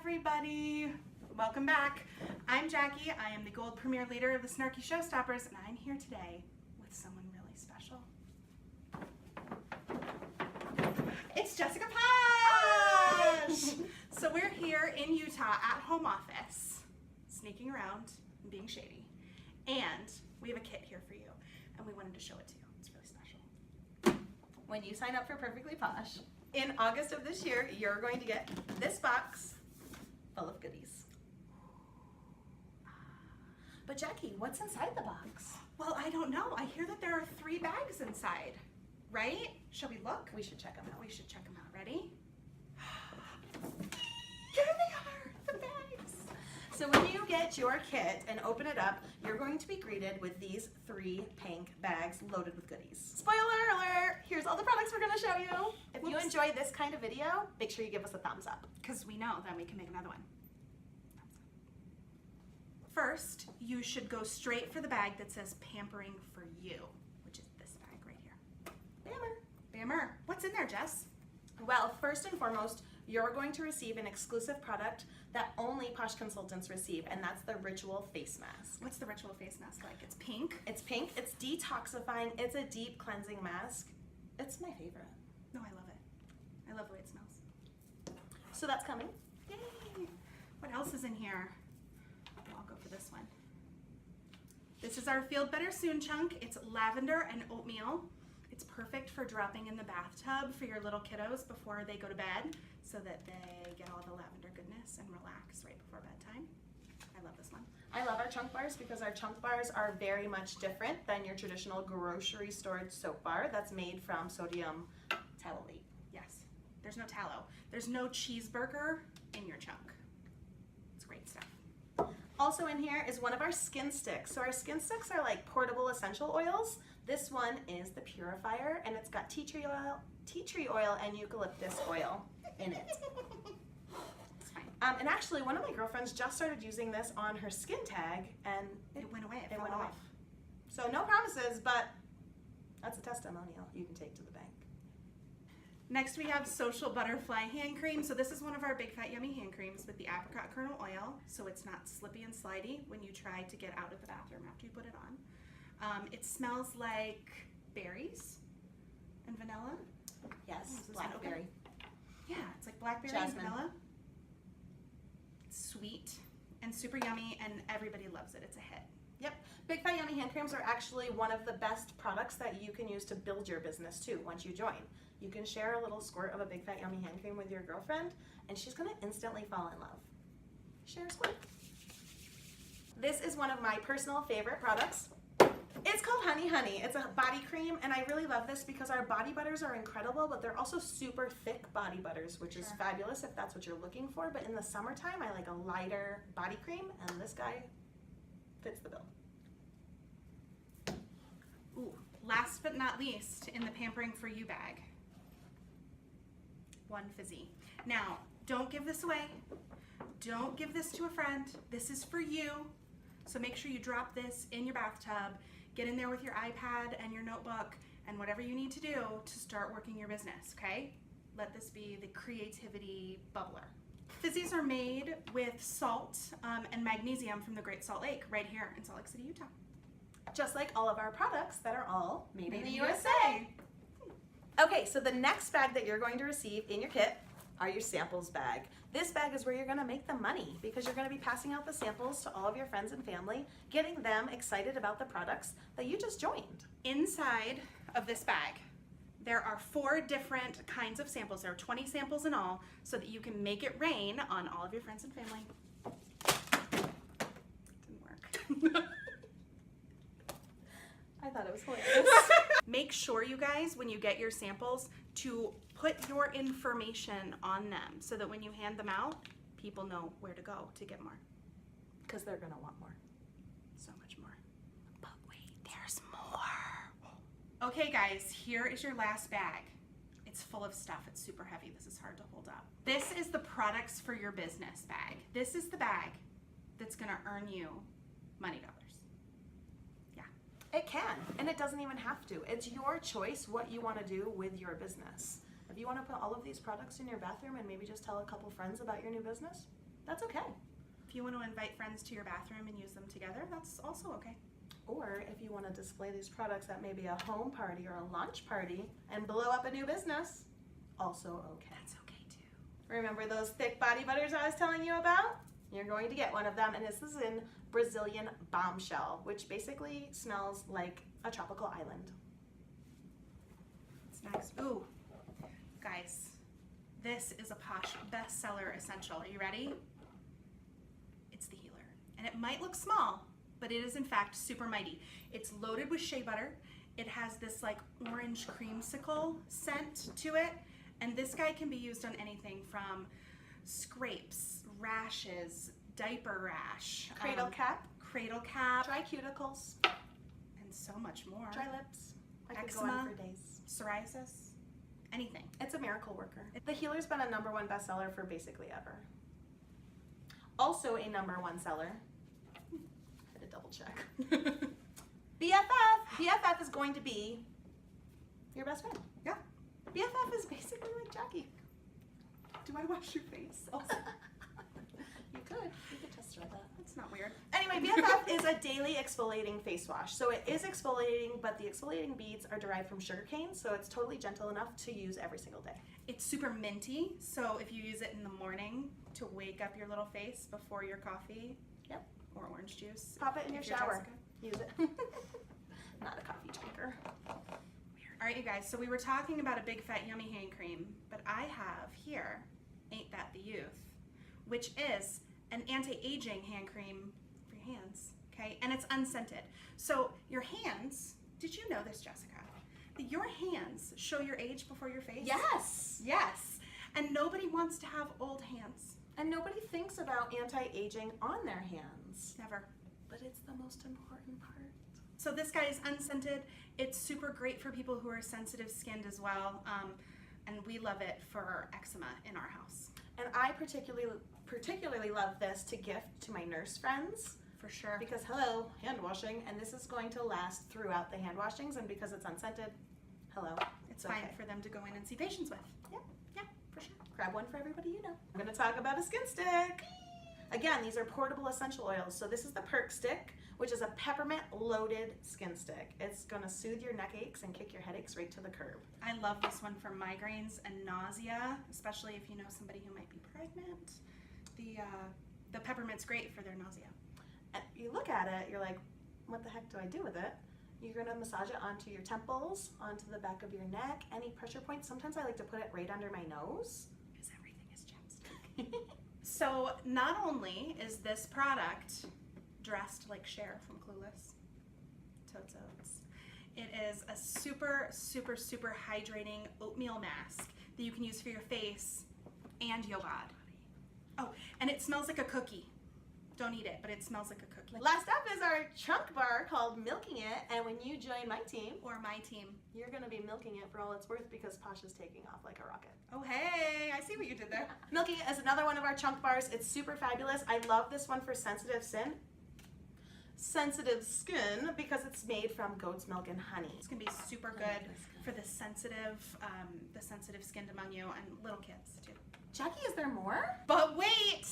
everybody. Welcome back. I'm Jackie. I am the Gold Premier Leader of the Snarky Showstoppers, and I'm here today with someone really special. It's Jessica Posh! So we're here in Utah at home office, sneaking around and being shady. And we have a kit here for you, and we wanted to show it to you. It's really special. When you sign up for Perfectly Posh, in August of this year, you're going to get this box full of goodies. But Jackie, what's inside the box? Well, I don't know. I hear that there are 3 bags inside, right? Shall we look? We should check them out. We should check them out. Ready? Here they are, the bags. So when you get your kit and open it up, you're going to be greeted with these 3 pink bags loaded with goodies. Spoiler alert! Here's all the products we're going to show you. If you enjoy this kind of video, make sure you give us a thumbs up. Because we know then we can make another one. First, you should go straight for the bag that says Pampering for You, which is this bag right here. Bammer. Bammer. What's in there, Jess? Well, first and foremost, you're going to receive an exclusive product that only Posh Consultants receive, and that's the Ritual Face Mask. What's the Ritual Face Mask like? It's pink. It's pink, it's detoxifying, it's a deep cleansing mask. It's my favorite. No, I love it. I love the way it smells. So that's coming. Yay! What else is in here? I'll go for this one. This is our Feel Better Soon chunk. It's lavender and oatmeal. It's perfect for dropping in the bathtub for your little kiddos before they go to bed so that they get all the lavender goodness and relax right before bedtime. I love this one. I love our chunk bars because our chunk bars are very much different than your traditional grocery store soap bar that's made from sodium tallow. Yes, there's no tallow. There's no cheeseburger in your chunk. It's great stuff. Also in here is one of our skin sticks. So our skin sticks are like portable essential oils. This one is the purifier, and it's got tea tree oil and eucalyptus oil in it. It's fine. And actually, one of my girlfriends just started using this on her skin tag, and It went away. it went off. So no promises, but that's a testimonial you can take to the bank. Next we have Social Butterfly Hand Cream. So this is one of our Big Fat Yummy hand creams with the apricot kernel oil, so it's not slippy and slidey when you try to get out of the bathroom after you put it on. It smells like berries and vanilla. Yes, Is this blackberry. Yeah, it's like blackberry Jasmine. and vanilla. It's sweet and super yummy, and everybody loves it. It's a hit. Yep. Big Fat Yummy hand creams are actually one of the best products that you can use to build your business too once you join. You can share a little squirt of a Big Fat Yummy hand cream with your girlfriend, and she's gonna instantly fall in love. Share a squirt. This is one of my personal favorite products. It's called Honey Honey. It's a body cream, and I really love this because our body butters are incredible, but they're also super thick body butters, which is fabulous if that's what you're looking for. But in the summertime, I like a lighter body cream, and this guy fits the bill. Ooh, last but not least, in the Pampering for You bag, One Fizzy. Now, don't give this away. Don't give this to a friend. This is for you. So make sure you drop this in your bathtub, get in there with your iPad and your notebook and whatever you need to do to start working your business, okay? Let this be the creativity bubbler. Fizzies are made with salt and magnesium from the Great Salt Lake right here in Salt Lake City, Utah. Just like all of our products that are all made in the USA. Okay, so the next bag that you're going to receive in your kit are your samples bag. This bag is where you're gonna make the money because you're gonna be passing out the samples to all of your friends and family, getting them excited about the products that you just joined. Inside of this bag, there are 4 different kinds of samples. There are 20 samples in all, so that you can make it rain on all of your friends and family. Didn't work. I thought it was hilarious. Make sure, you guys, when you get your samples, to put your information on them so that when you hand them out, people know where to go to get more. Because they're gonna want more. So much more. But wait, there's more. Okay, guys, here is your last bag. It's full of stuff. It's super heavy. This is hard to hold up. This is the products for your business bag. This is the bag that's gonna earn you money dollars. It can, and it doesn't even have to. It's your choice what you want to do with your business. If you want to put all of these products in your bathroom and maybe just tell a couple friends about your new business, That's okay. If you want to invite friends to your bathroom and use them together, that's also okay. Or if you want to display these products at maybe a home party or a launch party and blow up a new business, also okay. That's okay too. Remember those thick body butters I was telling you about? You're going to get one of them, and this is in Brazilian Bombshell, which basically smells like a tropical island. It's nice. Ooh, guys, this is a Posh bestseller essential. Are you ready? It's the healer. And it might look small, but it is in fact super mighty. It's loaded with shea butter. It has this like orange creamsicle scent to it. And this guy can be used on anything from scrapes, rashes, diaper rash, Cradle cap, dry cuticles, and so much more. dry lips. I could go Eczema. on for days. Psoriasis, anything. It's a miracle worker. The Healer's been a #1 bestseller for basically ever. Also a #1 seller. I had to double check. BFF. BFF is going to be your best friend. Yeah. BFF is basically like Jackie. Do I wash your face? Also, You could test her that. that's not weird. Anyway, BFF is a daily exfoliating face wash. So it is exfoliating, but the exfoliating beads are derived from sugarcane, so it's totally gentle enough to use every single day. It's super minty, so if you use it in the morning to wake up your little face before your coffee, Yep. or orange juice. Pop it in your if you're shower. Jessica. Use it. Not a coffee drinker. All right, you guys, so we were talking about a big fat yummy hand cream, but I have here Ain't That the Youth, which is an anti-aging hand cream for your hands, okay? And it's unscented. So your hands, did you know this, Jessica? That your hands show your age before your face? Yes. Yes. And nobody wants to have old hands. And nobody thinks about anti-aging on their hands. Never. But it's the most important part. So this guy is unscented. It's super great for people who are sensitive skinned as well. And we love it for eczema in our house. And I particularly love this to gift to my nurse friends. For sure. Because hello, hand washing, and this is going to last throughout the hand washings, and because it's unscented, hello. It's fine okay. for them to go in and see patients with. Yeah. Yeah, for sure. Grab one for everybody you know. I'm going to talk about a skin stick. Again, these are portable essential oils. So this is the Perk Stick, which is a peppermint loaded skin stick. It's going to soothe your neck aches and kick your headaches right to the curb. I love this one for migraines and nausea, especially if you know somebody who might be pregnant. The peppermint's great for their nausea. And you look at it, you're like, what the heck do I do with it? You're going to massage it onto your temples, onto the back of your neck, any pressure points. Sometimes I like to put it right under my nose. Because everything is gemstone. So not only is this product dressed like Cher from Clueless, totes oats, it is a super, super, super hydrating oatmeal mask that you can use for your face and your body. Oh, and it smells like a cookie. Don't eat it, but it smells like a cookie. Last up is our chunk bar called Milking It, and when you join my team, Or my team. you're going to be milking it for all it's worth because Posh is taking off like a rocket. Oh, hey, I see what you did there. Milking It is another one of our chunk bars. It's super fabulous. I love this one for sensitive skin because it's made from goat's milk and honey. It's gonna be super good for the sensitive skinned among you and little kids too. Jackie, is there more? But wait,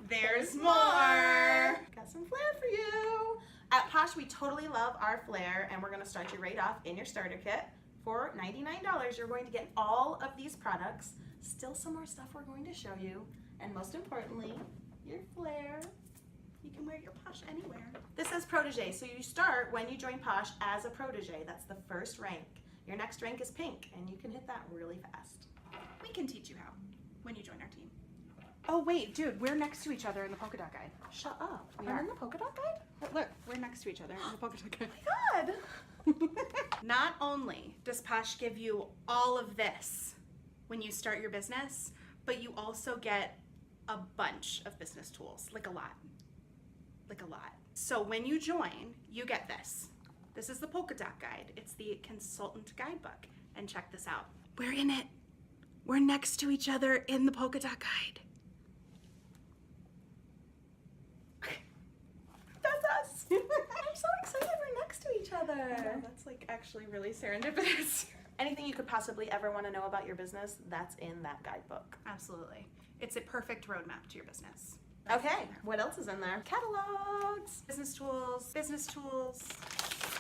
there's more. Got some flair for you. At Posh, we totally love our flair, and we're going to start you right off in your starter kit. For $99, you're going to get all of these products, still some more stuff we're going to show you, and most importantly, your flair. You can wear your Posh anywhere. This is Protege, so you start when you join Posh as a Protege. That's the first rank. Your next rank is pink, and you can hit that really fast. We can teach you how when you join our team. Oh wait, dude, we're next to each other in the polka dot guide. Shut up. We I'm are. in the polka dot guide? Look, we're next to each other in the polka dot guide. God. Not only does Posh give you all of this when you start your business, but you also get a bunch of business tools, like a lot. So when you join, you get this. This is the polka dot guide. It's the consultant guidebook. And check this out. We're in it. We're next to each other in the polka dot guide. That's us. I'm so excited we're next to each other. That's like actually really serendipitous. Anything you could possibly ever want to know about your business, that's in that guidebook. Absolutely. It's a perfect roadmap to your business. Okay, what else is in there? Catalogs. Business tools.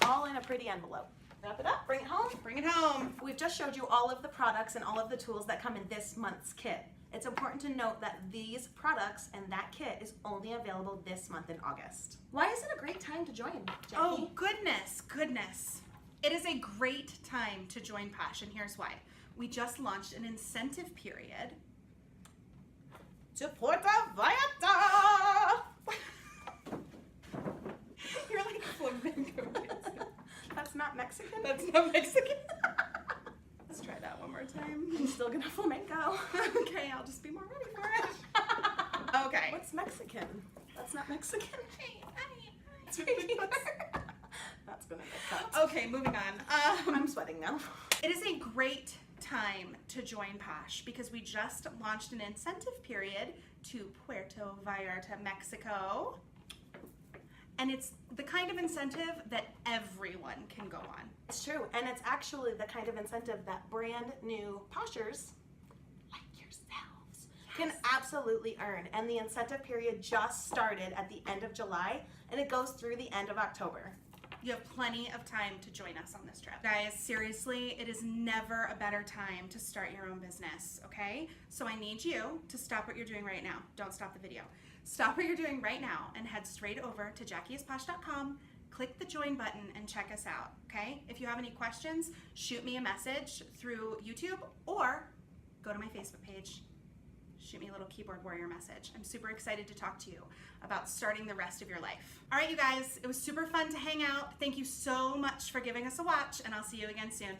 All in a pretty envelope. Wrap it up, bring it home. Bring it home. We've just showed you all of the products and all of the tools that come in this month's kit. It's important to note that these products and that kit is only available this month in August. Why is it a great time to join, Jackie? Oh, goodness. It is a great time to join Posh, and here's why. We just launched an incentive period. To Puerto Vallarta! You're like flamenco. That's not Mexican? That's not Mexican. Let's try that one more time. I'm still gonna flamenco. Okay, I'll just be more ready for it. Okay. What's Mexican? That's not Mexican. It's right here. That's gonna get cut. Okay, moving on. I'm sweating now. It is a great time to join Posh because we just launched an incentive period to Puerto Vallarta, Mexico. And it's the kind of incentive that everyone can go on. It's true, and it's actually the kind of incentive that brand new Poshers like yourselves can absolutely earn. And the incentive period just started at the end of July, and it goes through the end of October. You have plenty of time to join us on this trip. Guys, seriously, it is never a better time to start your own business, okay? So I need you to stop what you're doing right now. Don't stop the video. Stop what you're doing right now and head straight over to JackieIsPosh.com, click the join button and check us out, okay? If you have any questions, shoot me a message through YouTube or go to my Facebook page. Shoot me a little keyboard warrior message. I'm super excited to talk to you about starting the rest of your life. All right, you guys, it was super fun to hang out. Thank you so much for giving us a watch, and I'll see you again soon.